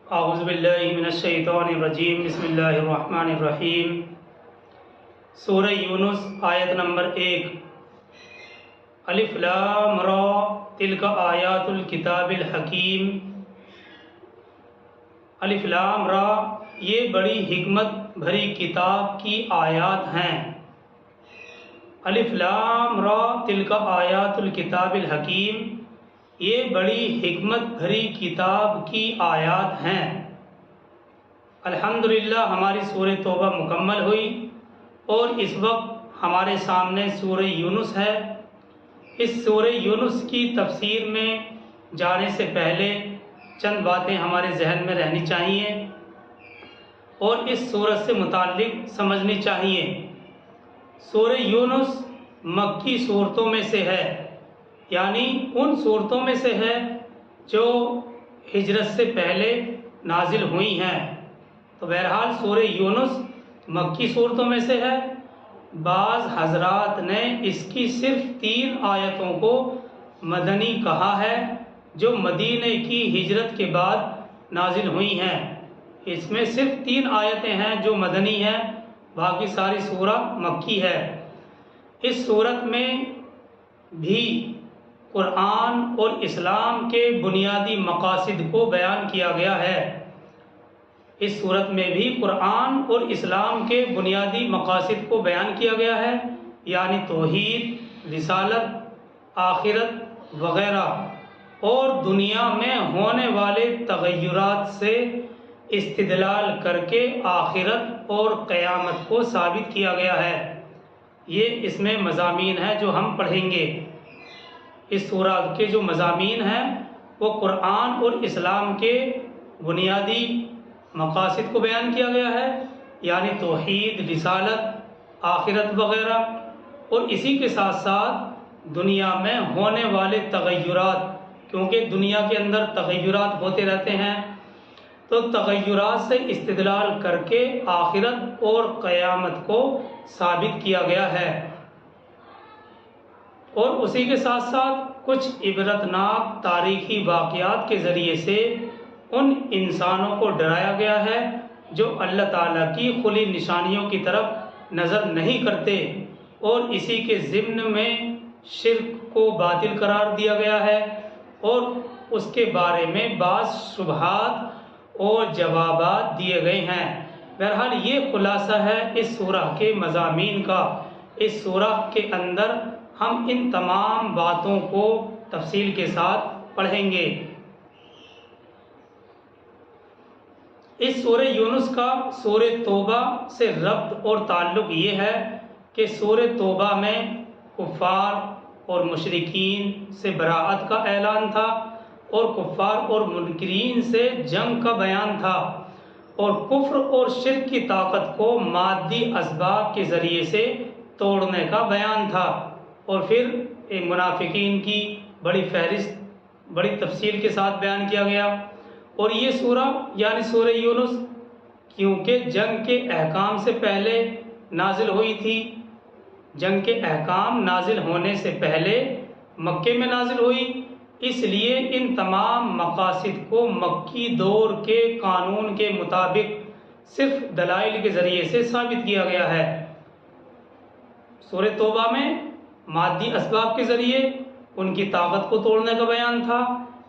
اعوذ باللہ من الشیطان الرجیم بسم اللہ الرحمن الرحیم۔ سورہ یونس آیت نمبر 1۔ الف لام را تلک آیات الکتاب الحکیم۔ الف لام را یہ بڑی حکمت بھری کتاب کی آیات ہیں۔ الف لام را تلک آیات الکتاب الحکیم، یہ بڑی حکمت بھری کتاب کی آیات ہیں۔ الحمدللہ ہماری سورہ توبہ مکمل ہوئی اور اس وقت ہمارے سامنے سورہ یونس ہے۔ اس سورہ یونس کی تفسیر میں جانے سے پہلے چند باتیں ہمارے ذہن میں رہنی چاہیے اور اس سورت سے متعلق سمجھنی چاہیے۔ سورہ یونس مکی سورتوں میں سے ہے، یعنی ان صورتوں میں سے ہے جو ہجرت سے پہلے نازل ہوئی ہیں۔ تو بہرحال سورہ یونس مکی صورتوں میں سے ہے۔ بعض حضرات نے اس کی صرف 3 آیتوں کو مدنی کہا ہے جو مدینے کی ہجرت کے بعد نازل ہوئی ہیں۔ اس میں صرف 3 آیتیں ہیں جو مدنی ہیں، باقی ساری سورہ مکی ہے۔ اس سورت میں بھی قرآن اور اسلام کے بنیادی مقاصد کو بیان کیا گیا ہے۔ اس صورت میں بھی قرآن اور اسلام کے بنیادی مقاصد کو بیان کیا گیا ہے، یعنی توحید، رسالت، آخرت وغیرہ، اور دنیا میں ہونے والے تغیرات سے استدلال کر کے آخرت اور قیامت کو ثابت کیا گیا ہے۔ یہ اس میں مضامین ہیں جو ہم پڑھیں گے۔ اس سورہ کے جو مضامین ہیں وہ قرآن اور اسلام کے بنیادی مقاصد کو بیان کیا گیا ہے، یعنی توحید، رسالت، آخرت وغیرہ، اور اسی کے ساتھ ساتھ دنیا میں ہونے والے تغیرات، کیونکہ دنیا کے اندر تغیرات ہوتے رہتے ہیں، تو تغیرات سے استدلال کر کے آخرت اور قیامت کو ثابت کیا گیا ہے۔ اور اسی کے ساتھ ساتھ کچھ عبرتناک تاریخی واقعات کے ذریعے سے ان انسانوں کو ڈرایا گیا ہے جو اللہ تعالیٰ کی کھلی نشانیوں کی طرف نظر نہیں کرتے، اور اسی کے ضمن میں شرک کو باطل قرار دیا گیا ہے، اور اس کے بارے میں بعض شبہات اور جوابات دیے گئے ہیں۔ بہرحال یہ خلاصہ ہے اس سورہ کے مضامین کا۔ اس سورہ کے اندر ہم ان تمام باتوں کو تفصیل کے ساتھ پڑھیں گے۔ اس سورہ یونس کا سورہ توبہ سے ربط اور تعلق یہ ہے کہ سورہ توبہ میں کفار اور مشرکین سے براءت کا اعلان تھا، اور کفار اور منکرین سے جنگ کا بیان تھا، اور کفر اور شرک کی طاقت کو مادی اسباب کے ذریعے سے توڑنے کا بیان تھا، اور پھر منافقین کی بڑی فہرست بڑی تفصیل کے ساتھ بیان کیا گیا۔ اور یہ سورہ یعنی سورہ یونس کیونکہ جنگ کے احکام سے پہلے نازل ہوئی تھی، جنگ کے احکام نازل ہونے سے پہلے مکے میں نازل ہوئی، اس لیے ان تمام مقاصد کو مکی دور کے قانون کے مطابق صرف دلائل کے ذریعے سے ثابت کیا گیا ہے۔ سورہ توبہ میں مادی اسباب کے ذریعے ان کی طاقت کو توڑنے کا بیان تھا،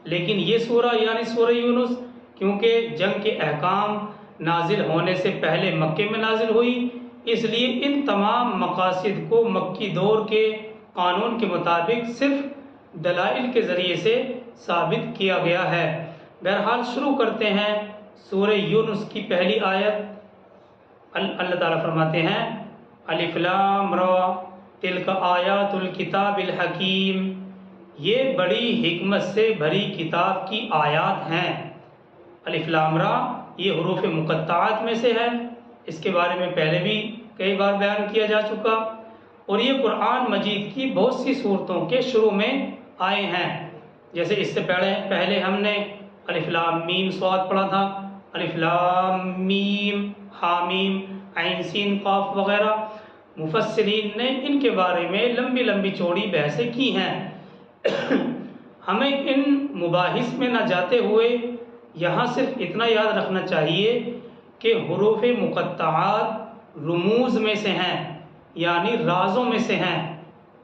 لیکن یہ سورہ یعنی سورہ یونس کیونکہ جنگ کے احکام نازل ہونے سے پہلے مکے میں نازل ہوئی، اس لیے ان تمام مقاصد کو مکی دور کے قانون کے مطابق صرف دلائل کے ذریعے سے ثابت کیا گیا ہے۔ بہرحال شروع کرتے ہیں سورہ یونس کی پہلی آیت۔ اللہ تعالیٰ فرماتے ہیں الف لام را تلک آیات الکتاب الحکیم، یہ بڑی حکمت سے بھری کتاب کی آیات ہیں۔ الف لام را یہ حروف مقطعات میں سے ہے، اس کے بارے میں پہلے بھی کئی بار بیان کیا جا چکا، اور یہ قرآن مجید کی بہت سی صورتوں کے شروع میں آئے ہیں۔ جیسے اس سے پہلے ہم نے الف لام میم صاد پڑھا تھا، الف لام میم حامیم عین سین قاف وغیرہ۔ مفسرین نے ان کے بارے میں لمبی لمبی چوڑی بحثیں کی ہیں۔ ہمیں ان مباحث میں نہ جاتے ہوئے یہاں صرف اتنا یاد رکھنا چاہیے کہ حروف مقطعات رموز میں سے ہیں، یعنی رازوں میں سے ہیں۔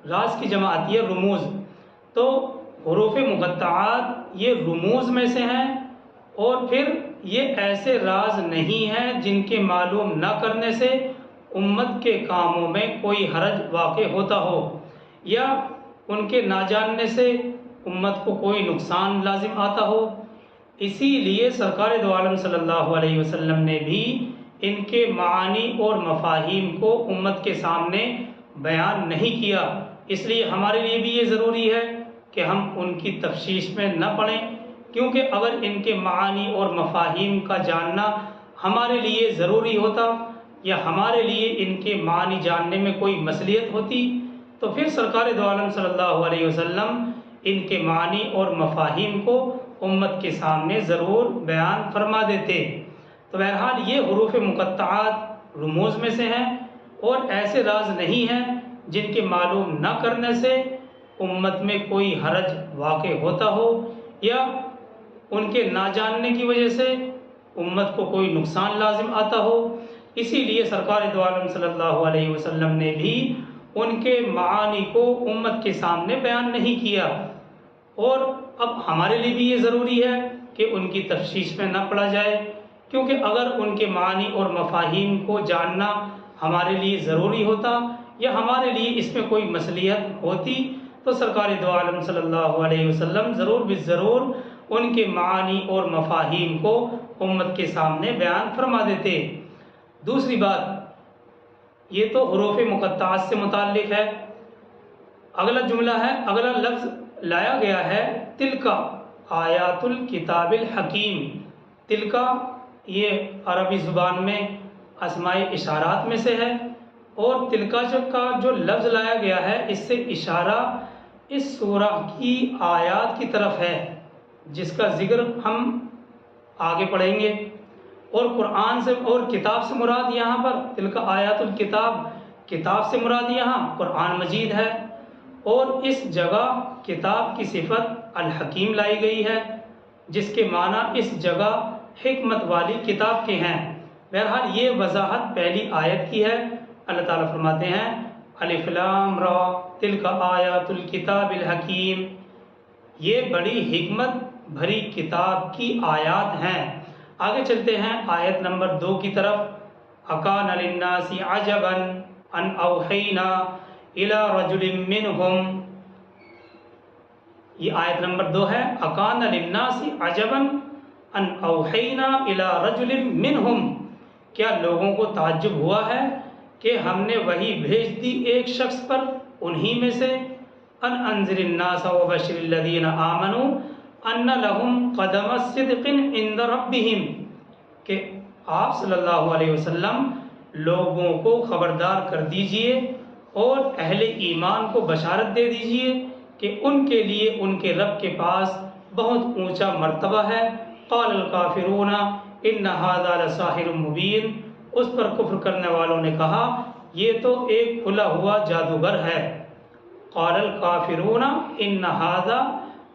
راز کی جمع آتی ہے رموز، تو حروف مقطعات یہ رموز میں سے ہیں، اور پھر یہ ایسے راز نہیں ہیں جن کے معلوم نہ کرنے سے امت کے کاموں میں کوئی حرج واقع ہوتا ہو یا ان کے نہ جاننے سے امت کو کوئی نقصان لازم آتا ہو۔ اسی لیے سرکار دو عالم صلی اللہ علیہ وسلم نے بھی ان کے معانی اور مفاہیم کو امت کے سامنے بیان نہیں کیا۔ اس لیے ہمارے لیے بھی یہ ضروری ہے کہ ہم ان کی تفصیص میں نہ پڑیں، کیونکہ اگر ان کے معانی اور مفاہیم کا جاننا ہمارے لیے ضروری ہوتا یا ہمارے لیے ان کے معنی جاننے میں کوئی مصلحت ہوتی تو پھر سرکار دو عالم صلی اللہ علیہ وسلم ان کے معنی اور مفاہیم کو امت کے سامنے ضرور بیان فرما دیتے۔ تو بہرحال یہ حروف مقطعات رموز میں سے ہیں اور ایسے راز نہیں ہیں جن کے معلوم نہ کرنے سے امت میں کوئی حرج واقع ہوتا ہو یا ان کے نہ جاننے کی وجہ سے امت کو کوئی نقصان لازم آتا ہو۔ اسی لیے سرکار دو عالم صلی اللہ علیہ وسلم نے بھی ان کے معانی کو امت کے سامنے بیان نہیں کیا، اور اب ہمارے لیے بھی یہ ضروری ہے کہ ان کی تفصیص میں نہ پڑا جائے، کیونکہ اگر ان کے معنی اور مفاہیم کو جاننا ہمارے لیے ضروری ہوتا یا ہمارے لیے اس میں کوئی مصلحت ہوتی تو سرکار دو عالم صلی اللہ علیہ وسلم ضرور بالضرور ان کے معانی اور مفاہیم کو امت کے سامنے بیان فرما دیتے۔ دوسری بات، یہ تو حروف مقطعات سے متعلق ہے۔ اگلا جملہ ہے، اگلا لفظ لایا گیا ہے تلکا آیات الکتاب الحکیم۔ تلکا یہ عربی زبان میں اسماء اشارات میں سے ہے، اور تلکا کا جو لفظ لایا گیا ہے اس سے اشارہ اس سورہ کی آیات کی طرف ہے جس کا ذکر ہم آگے پڑھیں گے۔ اور قرآن سے اور کتاب سے مراد یہاں پر تلکا آیات الکتاب، کتاب سے مراد یہاں قرآن مجید ہے، اور اس جگہ کتاب کی صفت الحکیم لائی گئی ہے جس کے معنی اس جگہ حکمت والی کتاب کے ہیں۔ بہرحال یہ وضاحت پہلی آیت کی ہے۔ اللہ تعالیٰ فرماتے ہیں الف لام را تلک آیات الکتاب الحکیم، یہ بڑی حکمت بھری کتاب کی آیات ہیں۔ آگے چلتے ہیں آیت نمبر 2 کی طرف۔ اکان للناس عجبا ان اوحینا الی رجل منہم، یہ آیت نمبر 2 ہے۔ اکان للناس عجبا ان اوحینا الی رجل منہم، کیا لوگوں کو تعجب ہوا ہے کہ ہم نے وحی بھیج دی ایک شخص پر انہی میں سے، ان انذر الناس وبشر الذین آمنوا ان لهم قدم صدق عند ربهم، کہ آپ صلی اللہ علیہ وسلم لوگوں کو خبردار کر دیجئے اور اہل ایمان کو بشارت دے دیجئے کہ ان کے لیے ان کے رب کے پاس بہت اونچا مرتبہ ہے۔ قال الکافرون ان ھذا لساحر مبین، اس پر کفر کرنے والوں نے کہا یہ تو ایک کھلا ہوا جادوگر ہے۔ قال الکافرون ان ھذا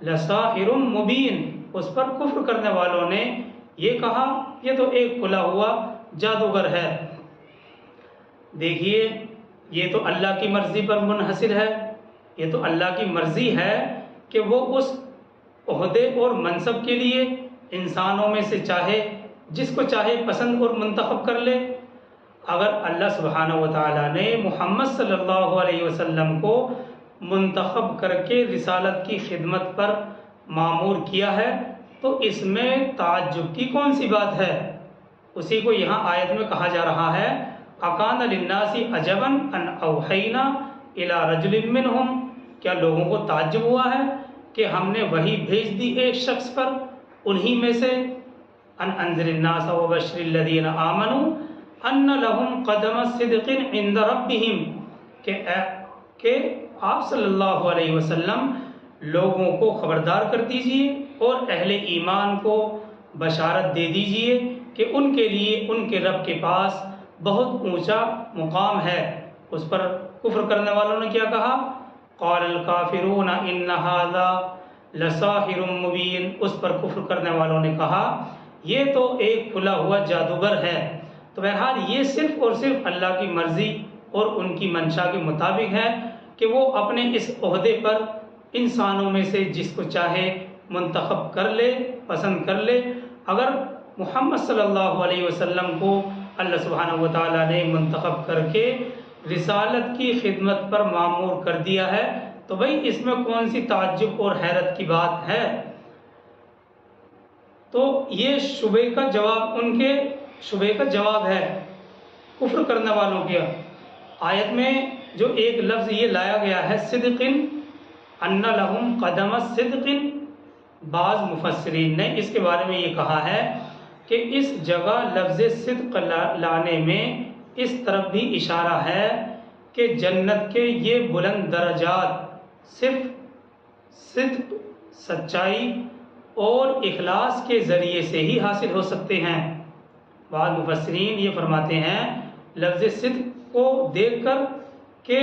لساحر مبین، اس پر کفر کرنے والوں نے یہ کہا یہ تو ایک کھلا ہوا جادوگر ہے۔ دیکھیے یہ تو اللہ کی مرضی پر منحصر ہے، یہ تو اللہ کی مرضی ہے کہ وہ اس عہدے اور منصب کے لیے انسانوں میں سے چاہے جس کو چاہے پسند اور منتخب کر لے۔ اگر اللہ سبحانہ و تعالیٰ نے محمد صلی اللہ علیہ وسلم کو منتخب کر کے رسالت کی خدمت پر مامور کیا ہے تو اس میں تعجب کی کون سی بات ہے؟ اسی کو یہاں آیت میں کہا جا رہا ہے اکان للناس عجبا ان اوحینا الی رجل منہم، کیا لوگوں کو تعجب ہوا ہے کہ ہم نے وحی بھیج دی ایک شخص پر انہی میں سے، ان انذر الناس وبشر الذین آمنوا ان لهم قدم صدق عند ربهم، کہ آپ صلی اللہ علیہ وسلم لوگوں کو خبردار کر دیجئے اور اہل ایمان کو بشارت دے دیجئے کہ ان کے لیے ان کے رب کے پاس بہت اونچا مقام ہے۔ اس پر کفر کرنے والوں نے کیا کہا؟ قال الکافرون ان ھذا لساحر مبین، اس پر کفر کرنے والوں نے کہا یہ تو ایک کھلا ہوا جادوگر ہے۔ تو بہرحال یہ صرف اور صرف اللہ کی مرضی اور ان کی منشا کے مطابق ہے کہ وہ اپنے اس عہدے پر انسانوں میں سے جس کو چاہے منتخب کر لے، پسند کر لے۔ اگر محمد صلی اللہ علیہ وسلم کو اللہ سبحانہ و تعالیٰ نے منتخب کر کے رسالت کی خدمت پر مامور کر دیا ہے تو بھئی اس میں کون سی تعجب اور حیرت کی بات ہے؟ تو یہ شبے کا جواب، ان کے شبے کا جواب ہے کفر کرنے والوں کے۔ آیت میں جو ایک لفظ یہ لایا گیا ہے صدقن، ان لہم قدم صدقن، بعض مفسرین نے اس کے بارے میں یہ کہا ہے کہ اس جگہ لفظ صدق لانے میں اس طرف بھی اشارہ ہے کہ جنت کے یہ بلند درجات صرف صدق، سچائی اور اخلاص کے ذریعے سے ہی حاصل ہو سکتے ہیں۔ بعض مفسرین یہ فرماتے ہیں لفظ صدق کو دیکھ کر کہ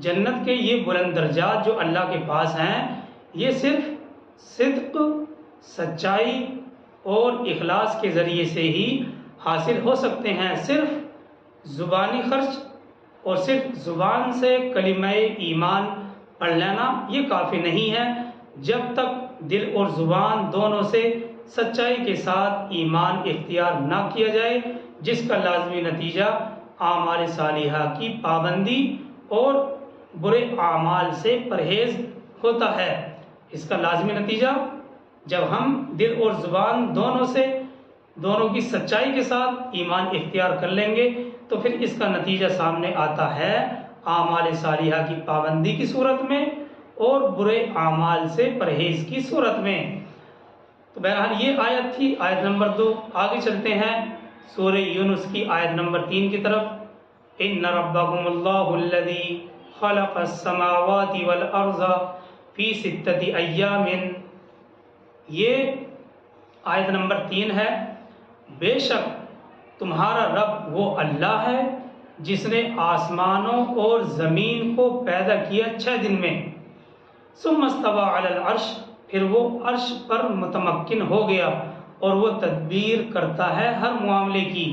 جنت کے یہ بلند درجات جو اللہ کے پاس ہیں یہ صرف صدق، سچائی اور اخلاص کے ذریعے سے ہی حاصل ہو سکتے ہیں۔ صرف زبانی خرچ اور صرف زبان سے کلمہ ایمان پڑھ لینا یہ کافی نہیں ہے جب تک دل اور زبان دونوں سے سچائی کے ساتھ ایمان اختیار نہ کیا جائے، جس کا لازمی نتیجہ اعمال صالحہ کی پابندی اور برے اعمال سے پرہیز ہوتا ہے۔ اس کا لازمی نتیجہ جب ہم دل اور زبان دونوں کی سچائی کے ساتھ ایمان اختیار کر لیں گے تو پھر اس کا نتیجہ سامنے آتا ہے اعمال صالحہ کی پابندی کی صورت میں اور برے اعمال سے پرہیز کی صورت میں۔ تو بہرحال یہ آیت تھی، آیت نمبر 2۔ آگے چلتے ہیں سورہ یونس کی آیت نمبر 3 کی طرف۔ ان ربکم اللہ الذی خلق السماوات والارض فی 6 ایام، یہ آیت نمبر 3 ہے۔ بے شک تمہارا رب وہ اللہ ہے جس نے آسمانوں اور زمین کو پیدا کیا 6 دن میں۔ ثم استوى علی العرش، پھر وہ عرش پر متمکن ہو گیا اور وہ تدبیر کرتا ہے ہر معاملے کی۔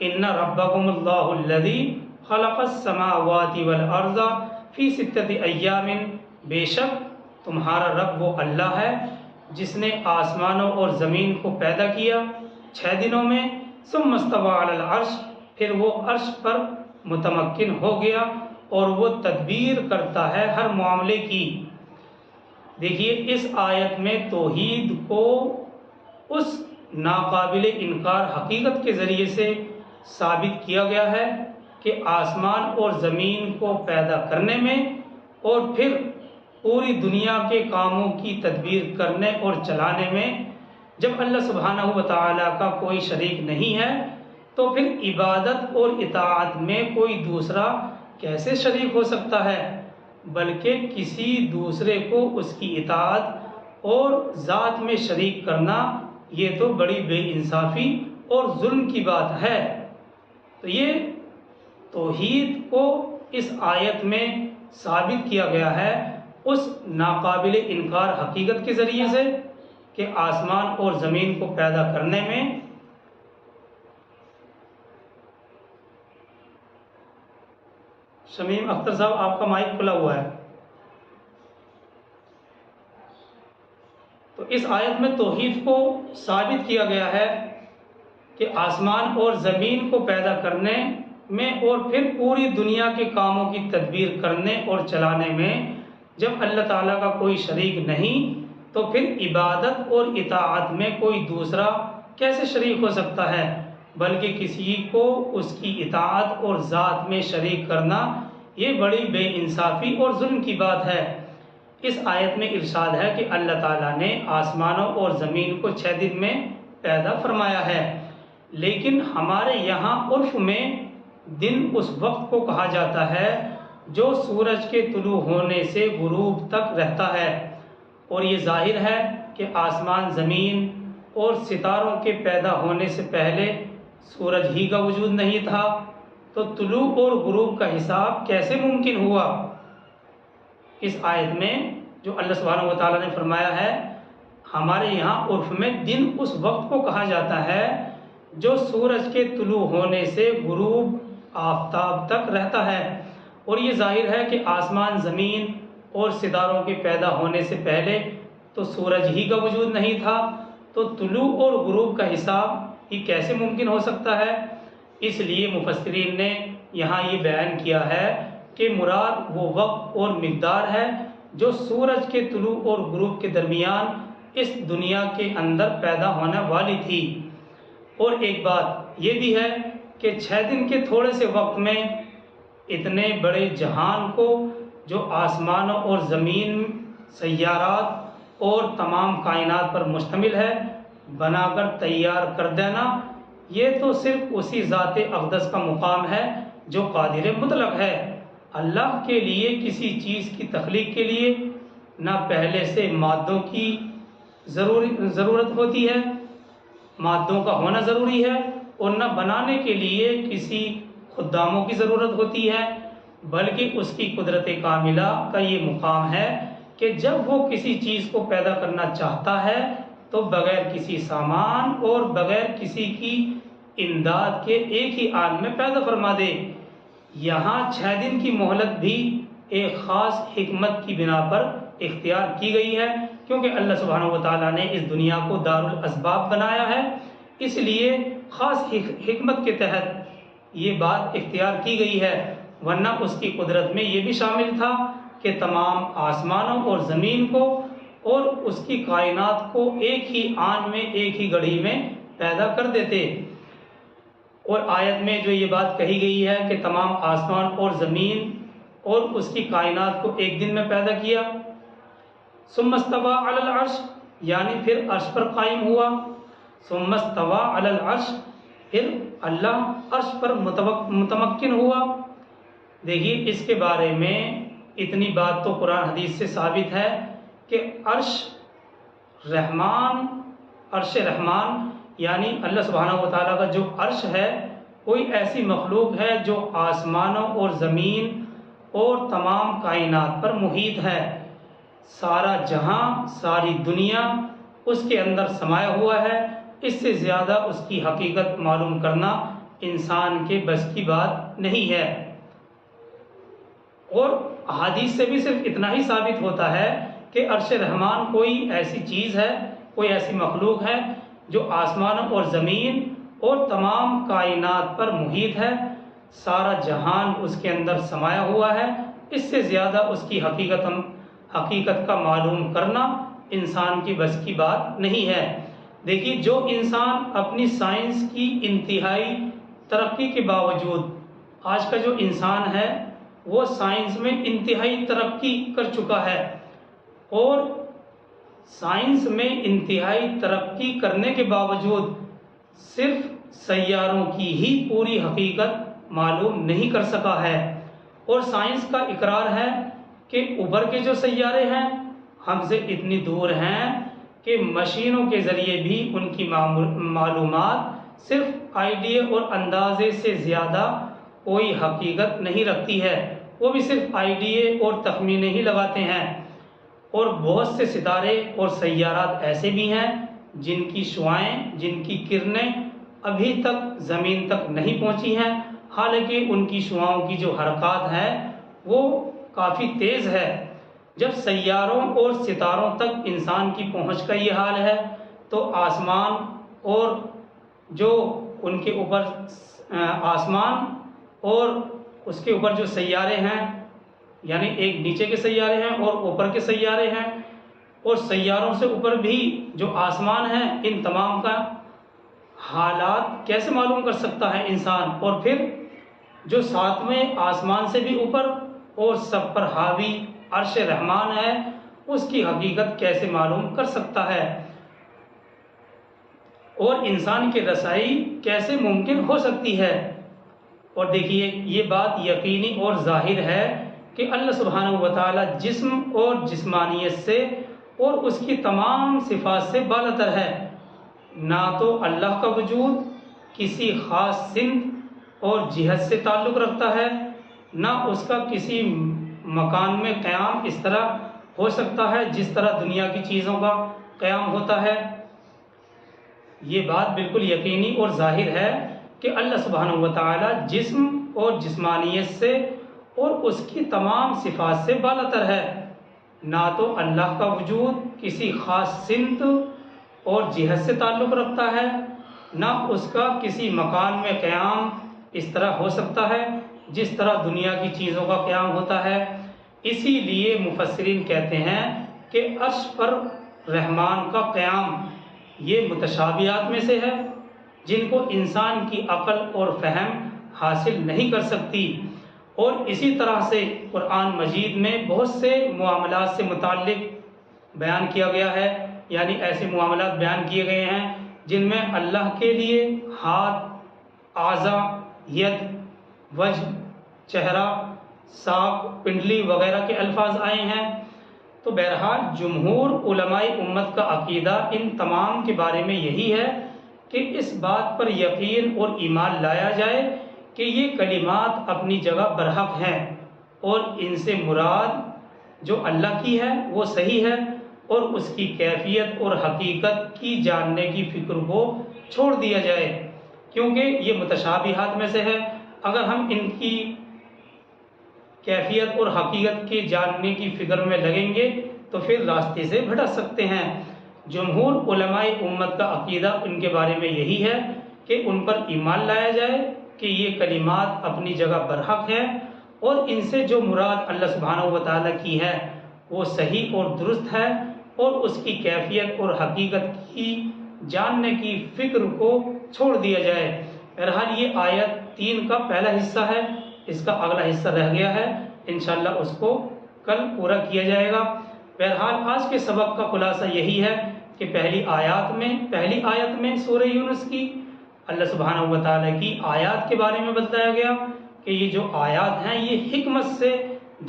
ان ربکم اللہ الذی خلق السماوات والارض فی 6 ایام، بے شک تمہارا رب وہ اللہ ہے جس نے آسمانوں اور زمین کو پیدا کیا 6 دنوں میں۔ ثم استوى علی العرش، پھر وہ عرش پر متمکن ہو گیا اور وہ تدبیر کرتا ہے ہر معاملے کی۔ دیکھیے اس آیت میں توحید کو اس ناقابل انکار حقیقت کے ذریعے سے ثابت کیا گیا ہے کہ آسمان اور زمین کو پیدا کرنے میں اور پھر پوری دنیا کے کاموں کی تدبیر کرنے اور چلانے میں جب اللہ سبحانہ و تعالیٰ کا کوئی شریک نہیں ہے تو پھر عبادت اور اطاعت میں کوئی دوسرا کیسے شریک ہو سکتا ہے؟ بلکہ کسی دوسرے کو اس کی اطاعت اور ذات میں شریک کرنا یہ تو بڑی بے انصافی اور ظلم کی بات ہے۔ تو یہ توحید کو اس آیت میں ثابت کیا گیا ہے اس ناقابل انکار حقیقت کے ذریعے سے کہ آسمان اور زمین کو پیدا کرنے میں شمیم اختر صاحب آپ کا مائک کھلا ہوا ہے۔ تو اس آیت میں توحید کو ثابت کیا گیا ہے کہ آسمان اور زمین کو پیدا کرنے میں اور پھر پوری دنیا کے کاموں کی تدبیر کرنے اور چلانے میں جب اللہ تعالیٰ کا کوئی شریک نہیں تو پھر عبادت اور اطاعت میں کوئی دوسرا کیسے شریک ہو سکتا ہے؟ بلکہ کسی کو اس کی اطاعت اور ذات میں شریک کرنا یہ بڑی بے انصافی اور ظلم کی بات ہے۔ اس آیت میں ارشاد ہے کہ اللہ تعالیٰ نے آسمانوں اور زمین کو 6 دن میں پیدا فرمایا ہے، لیکن ہمارے یہاں عرف میں دن اس وقت کو کہا جاتا ہے جو سورج کے طلوع ہونے سے غروب تک رہتا ہے، اور یہ ظاہر ہے کہ آسمان، زمین اور ستاروں کے پیدا ہونے سے پہلے سورج ہی کا وجود نہیں تھا، تو طلوع اور غروب کا حساب کیسے ممکن ہوا؟ اس آیت میں جو اللہ سبحانہ و تعالیٰ نے فرمایا ہے، ہمارے یہاں عرف میں دن اس وقت کو کہا جاتا ہے جو سورج کے طلوع ہونے سے غروب آفتاب تک رہتا ہے، اور یہ ظاہر ہے کہ آسمان، زمین اور ستاروں کے پیدا ہونے سے پہلے تو سورج ہی کا وجود نہیں تھا، تو طلوع اور غروب کا حساب یہ کیسے ممکن ہو سکتا ہے؟ اس لیے مفسرین نے یہاں یہ بیان کیا ہے کہ مراد وہ وقت اور مقدار ہے جو سورج کے طلوع اور غروب کے درمیان اس دنیا کے اندر پیدا ہونے والی تھی۔ اور ایک بات یہ بھی ہے کہ 6 دن کے تھوڑے سے وقت میں اتنے بڑے جہان کو جو آسمانوں اور زمین، سیارات اور تمام کائنات پر مشتمل ہے، بنا کر تیار کر دینا، یہ تو صرف اسی ذات اقدس کا مقام ہے جو قادر مطلق ہے۔ اللہ کے لیے کسی چیز کی تخلیق کے لیے نہ پہلے سے مادوں کی ضرورت ہوتی ہے، مادوں کا ہونا ضروری ہے، اور نہ بنانے کے لیے کسی خداموں کی ضرورت ہوتی ہے، بلکہ اس کی قدرت کاملہ کا یہ مقام ہے کہ جب وہ کسی چیز کو پیدا کرنا چاہتا ہے تو بغیر کسی سامان اور بغیر کسی کی امداد کے ایک ہی آن میں پیدا فرما دے۔ یہاں 6 دن کی مہلت بھی ایک خاص حکمت کی بنا پر اختیار کی گئی ہے، کیونکہ اللہ سبحانہ و تعالیٰ نے اس دنیا کو دار الاسباب بنایا ہے، اس لیے خاص حکمت کے تحت یہ بات اختیار کی گئی ہے، ورنہ اس کی قدرت میں یہ بھی شامل تھا کہ تمام آسمانوں اور زمین کو اور اس کی کائنات کو ایک ہی آن میں، ایک ہی گھڑی میں پیدا کر دیتے۔ اور آیت میں جو یہ بات کہی گئی ہے کہ تمام آسمان اور زمین اور اس کی کائنات کو ایک دن میں پیدا کیا، ثم استوى علی العرش، یعنی پھر عرش پر قائم ہوا، ثم استوى علی العرش، پھر اللہ عرش پر متمکن ہوا۔ دیکھیے اس کے بارے میں اتنی بات تو قرآن حدیث سے ثابت ہے کہ عرش رحمان یعنی اللہ سبحانہ و تعالیٰ کا جو عرش ہے، کوئی ایسی مخلوق ہے جو آسمانوں اور زمین اور تمام کائنات پر محیط ہے، سارا جہاں، ساری دنیا اس کے اندر سمایا ہوا ہے۔ اس سے زیادہ اس کی حقیقت معلوم کرنا انسان کے بس کی بات نہیں ہے۔ اور حدیث سے بھی صرف اتنا ہی ثابت ہوتا ہے کہ عرش رحمان کوئی ایسی چیز ہے، کوئی ایسی مخلوق ہے جو آسمانوں اور زمین اور تمام کائنات پر محیط ہے، سارا جہان اس کے اندر سمایا ہوا ہے۔ اس سے زیادہ اس کی حقیقت کا معلوم کرنا انسان کی بس کی بات نہیں ہے۔ دیکھیے جو انسان اپنی سائنس کی انتہائی ترقی کے باوجود، آج کا جو انسان ہے وہ سائنس میں انتہائی ترقی کر چکا ہے، اور سائنس میں انتہائی ترقی کرنے کے باوجود صرف سیاروں کی ہی پوری حقیقت معلوم نہیں کر سکا ہے، اور سائنس کا اقرار ہے کہ اوپر کے جو سیارے ہیں ہم سے اتنی دور ہیں کہ مشینوں کے ذریعے بھی ان کی معلومات صرف آئیڈیے اور اندازے سے زیادہ کوئی حقیقت نہیں رکھتی ہے، وہ بھی صرف آئیڈیے اور تخمینے ہی لگاتے ہیں۔ اور بہت سے ستارے اور سیارات ایسے بھی ہیں جن کی شعاعیں، جن کی کرنیں ابھی تک زمین تک نہیں پہنچی ہیں، حالانکہ ان کی شعاؤں کی جو حرکات ہیں وہ کافی تیز ہے۔ جب سیاروں اور ستاروں تک انسان کی پہنچ کا یہ حال ہے تو آسمان اور جو ان کے اوپر آسمان اور اس کے اوپر جو سیارے ہیں، یعنی ایک نیچے کے سیارے ہیں اور اوپر کے سیارے ہیں، اور سیاروں سے اوپر بھی جو آسمان ہیں، ان تمام کا حالات کیسے معلوم کر سکتا ہے انسان؟ اور پھر جو 7ویں آسمان سے بھی اوپر اور سب پر حاوی عرش رحمان ہے، اس کی حقیقت کیسے معلوم کر سکتا ہے؟ اور انسان کی رسائی کیسے ممکن ہو سکتی ہے؟ اور دیکھیے یہ بات یقینی اور ظاہر ہے کہ اللہ سبحانہ و تعالی جسم اور جسمانیت سے اور اس کی تمام صفات سے بالاتر ہے۔ نہ تو اللہ کا وجود کسی خاص سمت اور جہت سے تعلق رکھتا ہے، نہ اس کا کسی مکان میں قیام اس طرح ہو سکتا ہے جس طرح دنیا کی چیزوں کا قیام ہوتا ہے۔ یہ بات بالکل یقینی اور ظاہر ہے کہ اللہ سبحانہ و تعالی جسم اور جسمانیت سے اور اس کی تمام صفات سے بالا تر ہے۔ نہ تو اللہ کا وجود کسی خاص سمت اور جہت سے تعلق رکھتا ہے، نہ اس کا کسی مکان میں قیام اس طرح ہو سکتا ہے جس طرح دنیا کی چیزوں کا قیام ہوتا ہے۔ اسی لیے مفسرین کہتے ہیں کہ عرش پر رحمان کا قیام یہ متشابہات میں سے ہے جن کو انسان کی عقل اور فہم حاصل نہیں کر سکتی، اور اسی طرح سے قرآن مجید میں بہت سے معاملات سے متعلق بیان کیا گیا ہے، یعنی ایسے معاملات بیان کیے گئے ہیں جن میں اللہ کے لیے ہاتھ، اعضاء، ید، وجہ، چہرہ، ساق، پنڈلی وغیرہ کے الفاظ آئے ہیں۔ تو بہرحال جمہور علماء امت کا عقیدہ ان تمام کے بارے میں یہی ہے کہ اس بات پر یقین اور ایمان لایا جائے کہ یہ کلمات اپنی جگہ برحق ہیں، اور ان سے مراد جو اللہ کی ہے وہ صحیح ہے، اور اس کی کیفیت اور حقیقت کی جاننے کی فکر کو چھوڑ دیا جائے، کیونکہ یہ متشابہات میں سے ہے۔ اگر ہم ان کی کیفیت اور حقیقت کے جاننے کی فکر میں لگیں گے تو پھر راستے سے بھٹک سکتے ہیں۔ جمہور علماء امت کا عقیدہ ان کے بارے میں یہی ہے کہ ان پر ایمان لایا جائے کہ یہ کلمات اپنی جگہ برحق ہیں، اور ان سے جو مراد اللہ سبحانہ و تعالیٰ کی ہے وہ صحیح اور درست ہے، اور اس کی کیفیت اور حقیقت کی جاننے کی فکر کو چھوڑ دیا جائے۔ بہرحال یہ آیت 3 کا پہلا حصہ ہے، اس کا اگلا حصہ رہ گیا ہے، انشاءاللہ اس کو کل پورا کیا جائے گا۔ بہرحال آج کے سبق کا خلاصہ یہی ہے کہ پہلی آیت میں سورہ یونس کی اللہ سبحانہ و تعالیٰ کی آیات کے بارے میں بتایا گیا کہ یہ جو آیات ہیں یہ حکمت سے،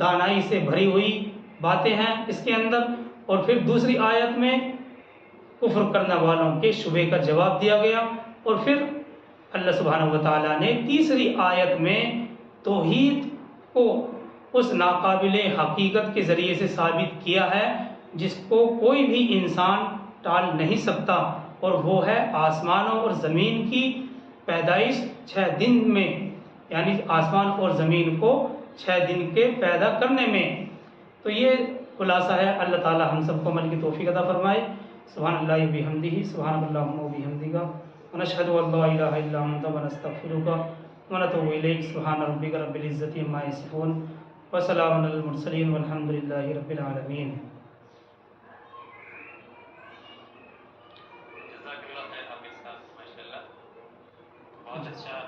دانائی سے بھری ہوئی باتیں ہیں اس کے اندر، اور پھر دوسری آیت میں کفر کرنے والوں کے شبہ کا جواب دیا گیا، اور پھر اللہ سبحانہ و تعالیٰ نے تیسری آیت میں توحید کو اس ناقابل حقیقت کے ذریعے سے ثابت کیا ہے جس کو کوئی بھی انسان ٹال نہیں سکتا، اور وہ ہے آسمانوں اور زمین کی پیدائش 6 دن میں، یعنی آسمان اور زمین کو 6 دن کے پیدا کرنے میں۔ تو یہ خلاصہ ہے۔ اللہ تعالی ہم سب کو عمل کی توفیق عطا فرمائے۔ سبحان اللہ بحمدہ، سبحان اللہ وبحمدہ، ونشهد ان لا الہ الا انت ونستغفرک ونتوب الیک۔ سبحان ربک رب العزۃ عما یصفون وسلام علی المرسلین والحمد للہ رب العالمین۔ جزاک اللہ خیر حافظ صاحب، ماشاء اللہ بہت اچھا